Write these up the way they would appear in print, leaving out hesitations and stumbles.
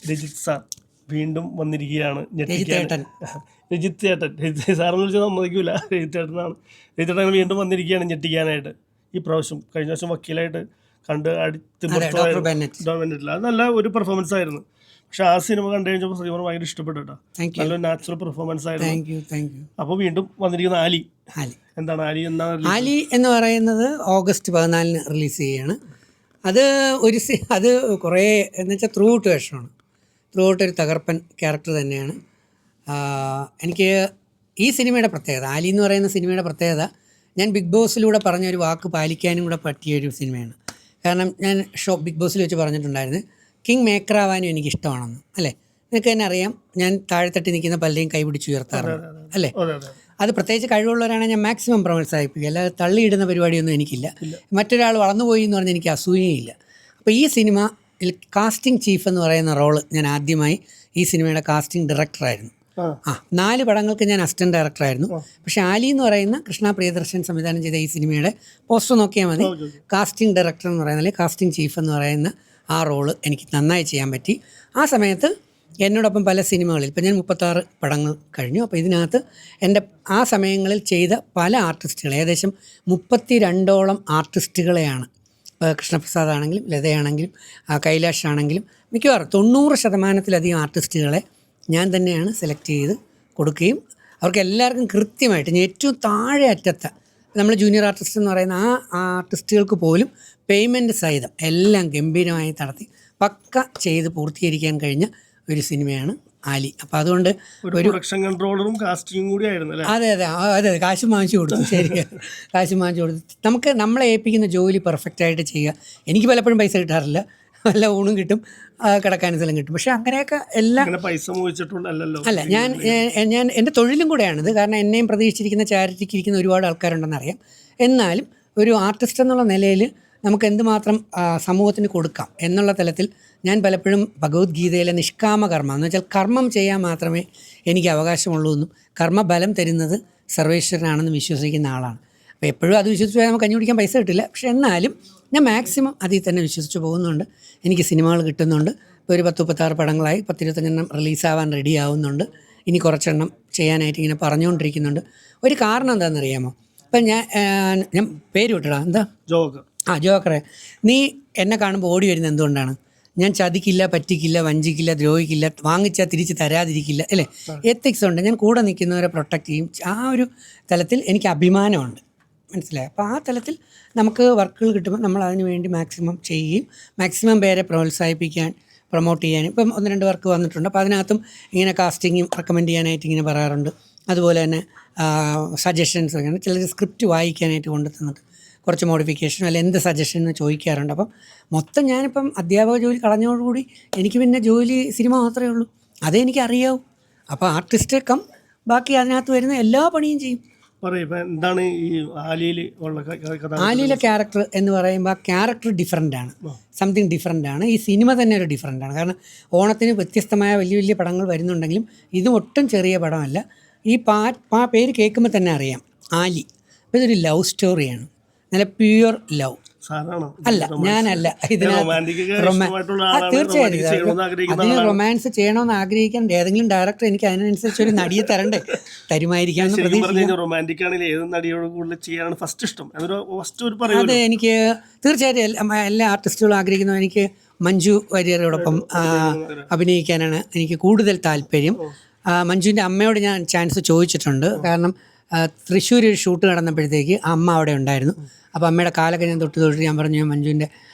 Rajith sir വീണ്ടും വന്നിരിക്കുകയാണ്. രജിത് ചേട്ടൻ സാറെന്ന് വിളിച്ചാൽ സമ്മതിക്കൂല, രജിത് ചേട്ടനാണ്. രജിത് ചേട്ടൻ വീണ്ടും വന്നിരിക്കുകയാണ് ഞെട്ടിക്കാനായിട്ട്. ഈ പ്രാവശ്യം കഴിഞ്ഞ വർഷം വക്കീലായിട്ട് കണ്ട് അത് നല്ല ഒരു പെർഫോമൻസ് ആയിരുന്നു. പക്ഷെ ആ സിനിമ കണ്ടു കഴിഞ്ഞപ്പോൾ ശ്രീമർ ഭയങ്കര ഇഷ്ടപ്പെട്ടു കേട്ടോ. നല്ലൊരു നാച്ചുറൽ പെർഫോമൻസ് ആയിരുന്നു. അപ്പോൾ വീണ്ടും വന്നിരിക്കുന്ന ആലി. എന്താണ് ആലി? ആലി എന്ന് പറയുന്നത് ഓഗസ്റ്റ് 14 റിലീസ് ചെയ്യുകയാണ്. അത് കുറേ എന്ന് വെച്ചാൽ ത്രൂ ഔട്ട് വേഷമാണ്. ത്രൂ ഔട്ട് ഒരു തകർപ്പൻ ക്യാരക്ടർ തന്നെയാണ്. എനിക്ക് ഈ സിനിമയുടെ പ്രത്യേകത, ആലി എന്ന് പറയുന്ന സിനിമയുടെ പ്രത്യേകത, ഞാൻ ബിഗ് ബോസിലൂടെ പറഞ്ഞൊരു വാക്ക് പാലിക്കാനും കൂടെ പറ്റിയൊരു സിനിമയാണ്. കാരണം ഞാൻ ബിഗ് ബോസിൽ വെച്ച് പറഞ്ഞിട്ടുണ്ടായിരുന്നു, കിങ് മേക്കർ ആവാനും എനിക്കിഷ്ടമാണെന്ന്. അല്ലേ? നിങ്ങൾക്ക് തന്നെ അറിയാം, ഞാൻ താഴെത്തട്ടി നിൽക്കുന്ന പലരെയും കൈപിടിച്ചുയർത്താറുണ്ട്. അല്ലേ? അത് പ്രത്യേകിച്ച് കഴിവുള്ളവരാണെങ്കിൽ ഞാൻ മാക്സിമം പ്രോത്സാഹിപ്പിക്കുക, അല്ലാതെ തള്ളിയിടുന്ന പരിപാടിയൊന്നും എനിക്കില്ല. മറ്റൊരാൾ വളർന്നുപോയി എന്ന് പറഞ്ഞാൽ എനിക്ക് അസൂയയില്ല. അപ്പോൾ ഈ സിനിമയിൽ കാസ്റ്റിംഗ് ചീഫ് എന്ന് പറയുന്ന റോള് ഞാൻ ആദ്യമായി ഈ സിനിമയുടെ കാസ്റ്റിംഗ് ഡയറക്ടറായിരുന്നു. 4 പടങ്ങൾക്ക് ഞാൻ അസിസ്റ്റൻറ്റ് ഡയറക്ടറായിരുന്നു. പക്ഷേ ആലി എന്ന് പറയുന്ന കൃഷ്ണ പ്രിയദർശൻ സംവിധാനം ചെയ്ത ഈ സിനിമയുടെ പോസ്റ്റർ നോക്കിയാൽ മതി, കാസ്റ്റിംഗ് ഡയറക്ടർ എന്ന് പറയുന്ന, അല്ലെങ്കിൽ കാസ്റ്റിംഗ് ചീഫ് എന്ന് പറയുന്ന ആ റോള് എനിക്ക് നന്നായി ചെയ്യാൻ പറ്റി. ആ സമയത്ത് എന്നോടൊപ്പം പല സിനിമകളിൽ, ഇപ്പം ഞാൻ 36 പടങ്ങൾ കഴിഞ്ഞു. അപ്പോൾ ഇതിനകത്ത് എൻ്റെ ആ സമയങ്ങളിൽ ചെയ്ത പല ആർട്ടിസ്റ്റുകൾ, ഏകദേശം 32ഓളം ആർട്ടിസ്റ്റുകളെയാണ്, കൃഷ്ണപ്രസാദ് ആണെങ്കിലും ലതയാണെങ്കിലും കൈലാഷ് ആണെങ്കിലും മിക്കവാറും 90% ആർട്ടിസ്റ്റുകളെ ഞാൻ തന്നെയാണ് സെലക്ട് ചെയ്ത് കൊടുക്കുകയും അവർക്ക് എല്ലാവർക്കും കൃത്യമായിട്ട് ഏറ്റവും താഴെ അറ്റത്ത് നമ്മൾ ജൂനിയർ ആർട്ടിസ്റ്റ് എന്ന് പറയുന്ന ആ ആർട്ടിസ്റ്റുകൾക്ക് പോലും പേയ്മെൻറ്റ് സഹിതം എല്ലാം ഗംഭീരമായി നടത്തി പക്ക ചെയ്ത് പൂർത്തീകരിക്കാൻ കഴിഞ്ഞ ഒരു സിനിമയാണ് ആലി. അപ്പോൾ അതുകൊണ്ട് ഒരു പ്രൊഡക്ഷൻ കൺട്രോളറും കാസ്റ്റിംഗും കൂടി ആയിരുന്നു. അതെ, കാശ് വാങ്ങിച്ചു കൊടുത്തു. ശരി, കാശ് വാങ്ങിച്ചു കൊടുത്തു. നമ്മളെ ഏൽപ്പിക്കുന്ന ജോലി പെർഫെക്റ്റായിട്ട് ചെയ്യുക. എനിക്ക് പലപ്പോഴും പൈസ കിട്ടാറില്ല, നല്ല ഊണും കിട്ടും, കിടക്കാൻ സ്ഥലം കിട്ടും. പക്ഷേ അങ്ങനെയൊക്കെ എല്ലാം അല്ല, ഞാൻ എൻ്റെ തൊഴിലും കൂടെയാണിത്. കാരണം എന്നെയും പ്രതീക്ഷിച്ചിരിക്കുന്ന, ചാരിറ്റിക്ക് ഇരിക്കുന്ന ഒരുപാട് ആൾക്കാരുണ്ടെന്നറിയാം. എന്നാലും ഒരു ആർട്ടിസ്റ്റ് എന്നുള്ള നിലയിൽ നമുക്ക് എന്തുമാത്രം സമൂഹത്തിന് കൊടുക്കാം എന്നുള്ള തലത്തിൽ ഞാൻ പലപ്പോഴും ഭഗവത്ഗീതയിലെ നിഷ്കാമ കർമ്മം എന്ന് വെച്ചാൽ കർമ്മം ചെയ്യാൻ മാത്രമേ എനിക്ക് അവകാശമുള്ളൂ എന്നും കർമ്മബലം തരുന്നത് സർവേശ്വരനാണെന്ന് വിശ്വസിക്കുന്ന ആളാണ്. അപ്പോൾ എപ്പോഴും അത് വിശ്വസിച്ച് പോയാൽ നമുക്ക് കഞ്ഞി കുടിക്കാൻ പൈസ കിട്ടില്ല. പക്ഷേ എന്നാലും ഞാൻ മാക്സിമം അതിൽ തന്നെ വിശ്വസിച്ച് പോകുന്നുണ്ട്. എനിക്ക് സിനിമകൾ കിട്ടുന്നുണ്ട്. ഇപ്പോൾ ഒരു 10-36 പടങ്ങളായി, 10-25 റിലീസാവാൻ റെഡി ആവുന്നുണ്ട്. ഇനി കുറച്ചെണ്ണം ചെയ്യാനായിട്ട് ഇങ്ങനെ പറഞ്ഞുകൊണ്ടിരിക്കുന്നുണ്ട്. ഒരു കാരണം എന്താണെന്നറിയാമോ? ഇപ്പം ഞാൻ പേര് വിട്ടടാ, എന്താ ജോക്കറെ, നീ എന്നെ കാണുമ്പോൾ ഓടി വരുന്നത് എന്തുകൊണ്ടാണ്? ഞാൻ ചതിക്കില്ല, പറ്റിക്കില്ല, വഞ്ചിക്കില്ല, ദ്രോഹിക്കില്ല, വാങ്ങിച്ചാൽ തിരിച്ച് തരാതിരിക്കില്ല, അല്ലേ? എത്തിക്സ് ഉണ്ട്. ഞാൻ കൂടെ നിൽക്കുന്നവരെ പ്രൊട്ടക്റ്റ് ചെയ്യും. ആ ഒരു തലത്തിൽ എനിക്ക് അഭിമാനമുണ്ട്. മനസ്സിലായി? അപ്പോൾ ആ തലത്തിൽ നമുക്ക് വർക്കുകൾ കിട്ടുമ്പോൾ നമ്മൾ അതിന് വേണ്ടി മാക്സിമം ചെയ്യുകയും മാക്സിമം പേരെ പ്രോത്സാഹിപ്പിക്കാൻ, പ്രൊമോട്ട് ചെയ്യാനും. ഇപ്പം 1-2 വർക്ക് വന്നിട്ടുണ്ട്. അപ്പോൾ അതിനകത്തും ഇങ്ങനെ കാസ്റ്റിങ്ങും റെക്കമെൻഡ് ചെയ്യാനായിട്ട് ഇങ്ങനെ പറയാറുണ്ട്. അതുപോലെ തന്നെ സജഷൻസ്, അങ്ങനെ ചിലർ സ്ക്രിപ്റ്റ് വായിക്കാനായിട്ട് കൊണ്ടു തന്നിട്ട് കുറച്ച് മോഡിഫിക്കേഷൻ അല്ല എന്ത് സജഷൻ എന്ന് ചോദിക്കാറുണ്ട്. അപ്പം മൊത്തം ഞാനിപ്പം അധ്യാപക ജോലി കളഞ്ഞതോടുകൂടി എനിക്ക് പിന്നെ ജോലി സിനിമ മാത്രമേ ഉള്ളൂ. അതേ എനിക്ക് അറിയാവൂ. അപ്പോൾ ആർട്ടിസ്റ്റ് കം ബാക്കി അതിനകത്ത് വരുന്ന എല്ലാ പണിയും ചെയ്യും. എന്താണ് ഈ ആലിയിലെ ക്യാരക്ടർ എന്ന് പറയുമ്പോൾ ആ ക്യാരക്ടർ ഡിഫറൻ്റാണ്, സംതിങ് ഡിഫറൻ്റാണ്. ഈ സിനിമ തന്നെ ഒരു ഡിഫറൻ്റാണ്. കാരണം ഓണത്തിന് വ്യത്യസ്തമായ വലിയ വലിയ പടങ്ങൾ വരുന്നുണ്ടെങ്കിലും ഇതും ഒട്ടും ചെറിയ പടമല്ല. ഈ പേര് കേൾക്കുമ്പോൾ തന്നെ അറിയാം, ആലി. അപ്പോൾ ഇതൊരു ലവ് സ്റ്റോറിയാണ്, നല്ല പ്യുവർ ലവ്. അല്ല, ഞാനല്ല ഇതിനകത്ത് തീർച്ചയായിട്ടും അതിന് റൊമാൻസ് ചെയ്യണമെന്ന് ആഗ്രഹിക്കാൻ ഏതെങ്കിലും ഡയറക്ടർ എനിക്ക് അതിനനുസരിച്ച് ഒരു നടിയെ തരണ്ടേ, തരുമായിരിക്കാമെന്ന് പ്രതീക്ഷിക്കുന്നു. അതെ, എനിക്ക് തീർച്ചയായിട്ടും എല്ലാ ആർട്ടിസ്റ്റുകളും ആഗ്രഹിക്കുന്നു. എനിക്ക് മഞ്ജു വാര്യരോടൊപ്പം അഭിനയിക്കാനാണ് എനിക്ക് കൂടുതൽ താല്പര്യം. മഞ്ജുവിൻ്റെ അമ്മയോട് ഞാൻ ചാൻസ് ചോദിച്ചിട്ടുണ്ട്. കാരണം തൃശ്ശൂർ ഒരു ഷൂട്ട് നടന്നപ്പോഴത്തേക്ക് അമ്മ അവിടെ ഉണ്ടായിരുന്നു. അപ്പോൾ അമ്മയുടെ കാലൊക്കെ ഞാൻ തൊട്ട് ഞാൻ പറഞ്ഞു, ഞാൻ മഞ്ജുവിൻ്റെ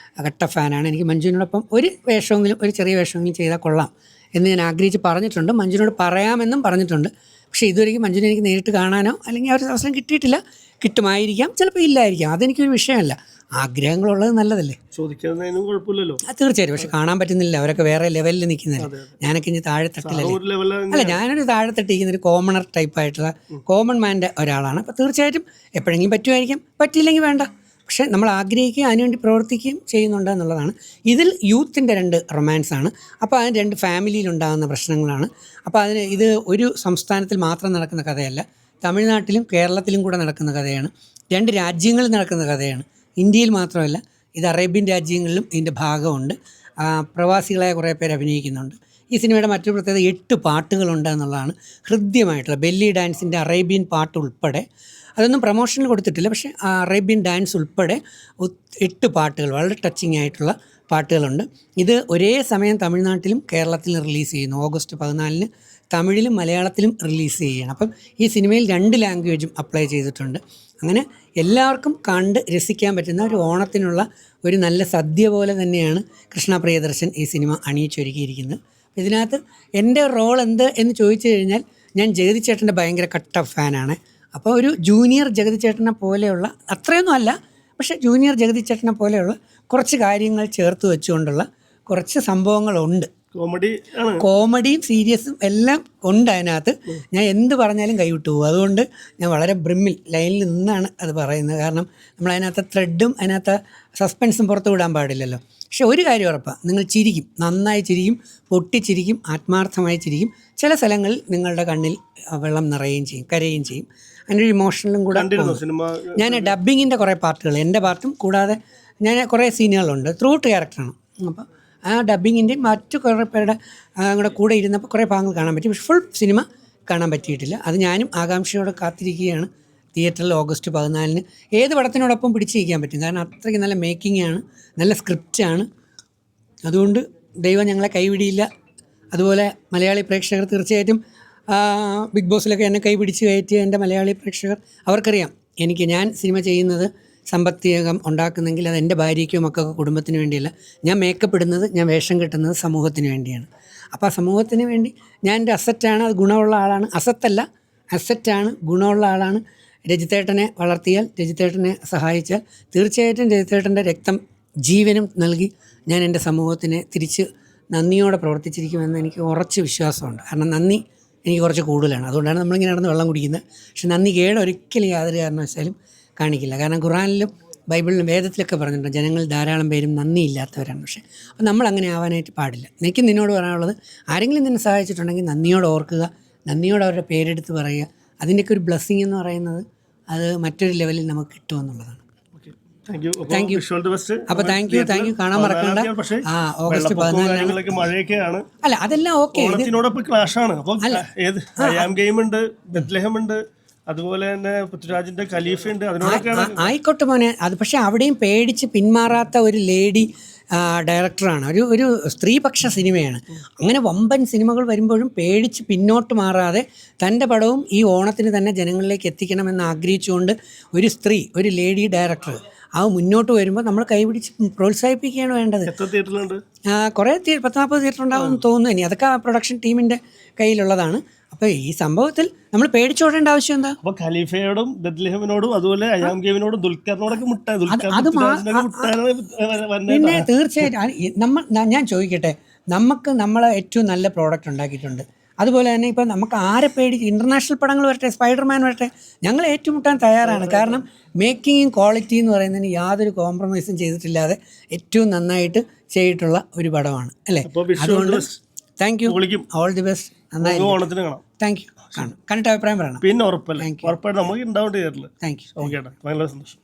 കട്ട ഫാനാണ്, എനിക്ക് മഞ്ജുവിനോടൊപ്പം ഒരു വേഷമെങ്കിലും, ഒരു ചെറിയ വേഷമെങ്കിലും ചെയ്താൽ കൊള്ളാം എന്ന് ഞാൻ ആഗ്രഹിച്ച് പറഞ്ഞിട്ടുണ്ട്. മഞ്ജുവിനോട് പറയാമെന്നും പറഞ്ഞിട്ടുണ്ട്. പക്ഷേ ഇതുവരെയും മഞ്ജുവിനെ എനിക്ക് നേരിട്ട് കാണാനോ അല്ലെങ്കിൽ ആ ഒരു അവസരം കിട്ടിയിട്ടില്ല. കിട്ടുമായിരിക്കാം, ചിലപ്പോൾ ഇല്ലായിരിക്കാം. അതെനിക്കൊരു വിഷയമല്ല. ആഗ്രഹങ്ങളുള്ളത് നല്ലതല്ലേ, ചോദിക്കുന്നതിനും കുഴപ്പമില്ലല്ലോ. തീർച്ചയായിട്ടും. പക്ഷെ കാണാൻ പറ്റുന്നില്ല, അവരൊക്കെ വേറെ ലെവലിൽ നിൽക്കുന്നില്ല. ഞാനൊക്കെ ഇനി താഴെത്തട്ടിലല്ലേ. അല്ല, ഞാനൊരു താഴെത്തട്ടിരിക്കുന്ന ഒരു കോമണർ ടൈപ്പായിട്ടുള്ള കോമൺ മാൻ്റെ ഒരാളാണ്. അപ്പോൾ തീർച്ചയായിട്ടും എപ്പോഴെങ്കിലും പറ്റുമായിരിക്കാം, പറ്റിയില്ലെങ്കിൽ വേണ്ട. പക്ഷേ നമ്മൾ ആഗ്രഹിക്കുകയും അതിനുവേണ്ടി പ്രവർത്തിക്കുകയും ചെയ്യുന്നുണ്ട് എന്നുള്ളതാണ്. ഇതിൽ യൂത്തിൻ്റെ 2 റൊമാൻസാണ്. അപ്പോൾ അതിന് 2 ഫാമിലിയിലുണ്ടാകുന്ന പ്രശ്നങ്ങളാണ്. അപ്പോൾ ഇത് ഒരു സംസ്ഥാനത്തിൽ മാത്രം നടക്കുന്ന കഥയല്ല, തമിഴ്നാട്ടിലും കേരളത്തിലും കൂടെ നടക്കുന്ന കഥയാണ്. 2 രാജ്യങ്ങളിൽ നടക്കുന്ന കഥയാണ്. ഇന്ത്യയിൽ മാത്രമല്ല, ഇത് അറേബ്യൻ രാജ്യങ്ങളിലും ഇതിൻ്റെ ഭാഗമുണ്ട്. പ്രവാസികളായ കുറേ പേര് അഭിനയിക്കുന്നുണ്ട്. ഈ സിനിമയുടെ മറ്റൊരു പ്രത്യേകത 8 പാട്ടുകളുണ്ട് എന്നുള്ളതാണ്. ഹൃദ്യമായിട്ടുള്ള ബെല്ലി ഡാൻസിൻ്റെ അറേബ്യൻ പാട്ട് ഉൾപ്പെടെ, അതൊന്നും പ്രൊമോഷനിൽ കൊടുത്തിട്ടില്ല, പക്ഷേ ആ അറേബ്യൻ ഡാൻസ് ഉൾപ്പെടെ 8 പാട്ടുകൾ, വളരെ ടച്ചിങ് ആയിട്ടുള്ള പാട്ടുകളുണ്ട്. ഇത് ഒരേ സമയം തമിഴ്നാട്ടിലും കേരളത്തിലും റിലീസ് ചെയ്യുന്നു. ഓഗസ്റ്റ് 14 തമിഴിലും മലയാളത്തിലും റിലീസ് ചെയ്യുകയാണ്. അപ്പം ഈ സിനിമയിൽ 2 ലാംഗ്വേജും അപ്ലൈ ചെയ്തിട്ടുണ്ട്. അങ്ങനെ എല്ലാവർക്കും കണ്ട് രസിക്കാൻ പറ്റുന്ന ഒരു ഓണത്തിനുള്ള ഒരു നല്ല സദ്യ പോലെ തന്നെയാണ് കൃഷ്ണ പ്രിയദർശൻ ഈ സിനിമ അണിയിച്ചൊരുക്കിയിരിക്കുന്നത്. ഇതിനകത്ത് എൻ്റെ റോൾ എന്ത് എന്ന് ചോദിച്ചു കഴിഞ്ഞാൽ, ഞാൻ ജഗതി ചേട്ടൻ്റെ ഭയങ്കര കട്ട ഫാനാണ്. അപ്പോൾ ഒരു ജൂനിയർ ജഗതി ചേട്ടനെ പോലെയുള്ള, അത്രയൊന്നും അല്ല, പക്ഷേ ജൂനിയർ ജഗതി ചേട്ടനെ പോലെയുള്ള കുറച്ച് കാര്യങ്ങൾ ചേർത്ത് വെച്ചുകൊണ്ടുള്ള കുറച്ച് സംഭവങ്ങളുണ്ട്. കോമഡിയും സീരിയസും എല്ലാം ഉണ്ട് അതിനകത്ത്. ഞാൻ എന്ത് പറഞ്ഞാലും കൈവിട്ടു പോകും. അതുകൊണ്ട് ഞാൻ വളരെ ബ്രിമ്മിൽ ലൈനിൽ നിന്നാണ് അത് പറയുന്നത്. കാരണം നമ്മളതിനകത്ത് ത്രെഡും അതിനകത്ത് സസ്പെൻസും പുറത്തു വിടാൻ പാടില്ലല്ലോ. പക്ഷെ ഒരു കാര്യം ഉറപ്പാണ്, നിങ്ങൾ ചിരിക്കും, നന്നായി ചിരിക്കും, പൊട്ടിച്ചിരിക്കും, ആത്മാർത്ഥമായി ചിരിക്കും. ചില സ്ഥലങ്ങളിൽ നിങ്ങളുടെ കണ്ണിൽ വെള്ളം നിറയുകയും ചെയ്യും, കരയുകയും ചെയ്യും. അതിൻ്റെ ഒരു ഇമോഷണലും കൂടെ. ഞാൻ ഡബ്ബിങ്ങിൻ്റെ കുറേ പാർട്ടുകൾ, എൻ്റെ പാർട്ടും കൂടാതെ ഞാൻ കുറേ സീനുകളുണ്ട്, ത്രൂട്ട് ക്യാരക്ടറാണ്. അപ്പോൾ ആ ഡബ്ബിങ്ങിൻ്റെയും മറ്റു കുറേ പേരുടെ കൂടെ ഇരുന്നപ്പോൾ കുറേ ഭാഗങ്ങൾ കാണാൻ പറ്റി. പക്ഷെ ഫുൾ സിനിമ കാണാൻ പറ്റിയിട്ടില്ല. അത് ഞാനും ആകാംക്ഷയോടെ കാത്തിരിക്കുകയാണ്. തിയേറ്ററിൽ ഓഗസ്റ്റ് 14 ഏത് പടത്തിനോടൊപ്പം പിടിച്ചിരിക്കാൻ പറ്റും. കാരണം അത്രയ്ക്ക് നല്ല മേക്കിംഗ് ആണ്, നല്ല സ്ക്രിപ്റ്റാണ്. അതുകൊണ്ട് ദൈവം ഞങ്ങളെ കൈവിടിയില്ല. അതുപോലെ മലയാളി പ്രേക്ഷകർ തീർച്ചയായിട്ടും ബിഗ് ബോസിലൊക്കെ എന്നെ കൈപിടിച്ച് കയറ്റിയ എൻ്റെ മലയാളി പ്രേക്ഷകർ, അവർക്കറിയാം ഞാൻ സിനിമ ചെയ്യുന്നത് സമ്പത്തികം ഉണ്ടാക്കുന്നെങ്കിൽ അത് എൻ്റെ ഭാര്യയ്ക്കോ മക്കൾക്കോ കുടുംബത്തിന് വേണ്ടിയല്ല. ഞാൻ മേക്കപ്പ് ഇടുന്നത്, ഞാൻ വേഷം കെട്ടുന്നത് സമൂഹത്തിന് വേണ്ടിയാണ്. അപ്പോൾ ആ സമൂഹത്തിന് വേണ്ടി ഞാൻ എൻ്റെ അസറ്റാണ്, അത് ഗുണമുള്ള ആളാണ്. അസത്തല്ല, അസറ്റാണ്, ഗുണമുള്ള ആളാണ്. രജിത്തേട്ടനെ വളർത്തിയാൽ, രജിത്തേട്ടനെ സഹായിച്ചാൽ തീർച്ചയായിട്ടും രജിത്തേട്ടൻ്റെ രക്തം ജീവനും നൽകി ഞാൻ എൻ്റെ സമൂഹത്തിനെ തിരിച്ച് നന്ദിയോടെ പ്രവർത്തിച്ചിരിക്കുമെന്ന് എനിക്ക് ഉറച്ച് വിശ്വാസമുണ്ട്. കാരണം നന്ദി എനിക്ക് കുറച്ച് കൂടുതലാണ്. അതുകൊണ്ടാണ് നമ്മളിങ്ങനെ നടന്ന് വെള്ളം കുടിക്കുന്നത്. പക്ഷെ നന്ദി കേട് ഒരിക്കലും യാതൊരു കാരണവശാലും കാണിക്കില്ല. കാരണം ഖുറാനിലും ബൈബിളിലും വേദത്തിലൊക്കെ പറഞ്ഞിട്ടുണ്ട്, ജനങ്ങൾ ധാരാളം പേരും നന്ദിയില്ലാത്തവരാണ്. പക്ഷേ അപ്പോൾ നമ്മളങ്ങനെ ആവാനായിട്ട് പാടില്ല. എനിക്ക് നിന്നോട് പറയാനുള്ളത്, ആരെങ്കിലും നിന്നെ സഹായിച്ചിട്ടുണ്ടെങ്കിൽ നന്ദിയോടെ ഓർക്കുക, നന്ദിയോടെ അവരുടെ പേരെടുത്ത് പറയുക. അതിൻ്റെയൊക്കെ ഒരു ബ്ലെസ്സിങ് എന്ന് പറയുന്നത് അത് മറ്റൊരു ലെവലിൽ നമുക്ക് കിട്ടുമെന്നുള്ളതാണ്. Thank you. അപ്പോൾ താങ്ക് യു. കാണാൻ മറക്കണ്ട. ഓഗസ്റ്റ് 14 മഴയൊക്കെയാണ്. അല്ല, അതെല്ലാം ഓക്കെ. അതുപോലെ തന്നെ പൃഥ്വിരാജിന്റെ ഖലീഫയുണ്ട്, അതിനോടൊക്കെയാണ്. ആയിക്കോട്ടെ മോനെ, അത് പക്ഷേ അവിടെയും പേടിച്ച് പിന്മാറാത്ത ഒരു ലേഡി ഡയറക്ടറാണ്. ഒരു സ്ത്രീപക്ഷ സിനിമയാണ്. അങ്ങനെ വമ്പൻ സിനിമകൾ വരുമ്പോഴും പേടിച്ച് പിന്നോട്ട് മാറാതെ തൻ്റെ പടവും ഈ ഓണത്തിന് തന്നെ ജനങ്ങളിലേക്ക് എത്തിക്കണമെന്ന് ആഗ്രഹിച്ചുകൊണ്ട് ഒരു സ്ത്രീ, ഒരു ലേഡി ഡയറക്ടർ മുന്നോട്ട് വരുമ്പോൾ നമ്മൾ കൈപിടിച്ച് പ്രോത്സാഹിപ്പിക്കുകയാണ് വേണ്ടത്. കുറേ 10-40 തിയേറ്റർ ഉണ്ടാകുമെന്ന് തോന്നുന്നു. ഇനി അതൊക്കെ പ്രൊഡക്ഷൻ ടീമിൻ്റെ കയ്യിലുള്ളതാണ്. അപ്പോൾ ഈ സംഭവത്തിൽ നമ്മൾ പേടിച്ചോടേണ്ട ആവശ്യം എന്താ? അപ്പോൾ ഖലീഫയോടും ബത്ലഹേമിനോടും അതുപോലെ അയാം ഗെയിമിനോടും ദുൽഖറിനോടൊക്കെ പിന്നെ തീർച്ചയായിട്ടും ഞാൻ ചോദിക്കട്ടെ, നമ്മളെ ഏറ്റവും നല്ല പ്രോഡക്റ്റ് ഉണ്ടാക്കിയിട്ടുണ്ട്. അതുപോലെ തന്നെ ഇപ്പം നമുക്ക് ആരെ പേടി, ഇൻ്റർനാഷണൽ പടങ്ങൾ വരട്ടെ, സ്പൈഡർമാൻ വരട്ടെ, ഞങ്ങൾ ഏറ്റുമുട്ടാൻ തയ്യാറാണ്. കാരണം മേക്കിങ്ങും ക്വാളിറ്റി എന്ന് പറയുന്നതിന് യാതൊരു കോംപ്രമൈസും ചെയ്തിട്ടില്ലാതെ ഏറ്റവും നന്നായിട്ട് ചെയ്തിട്ടുള്ള ഒരു പടമാണ്, അല്ലേ? അതുകൊണ്ട് thank you, all the best. നന്നായി, താങ്ക് യു. കണ്ടിട്ട് അഭിപ്രായം പറയണം. പിന്നെ ഉറപ്പല്ലേ, ഉറപ്പായിട്ട് നമുക്ക് ഉണ്ടാവേണ്ടി. Thank you. ഓക്കെ, വളരെ സന്തോഷം.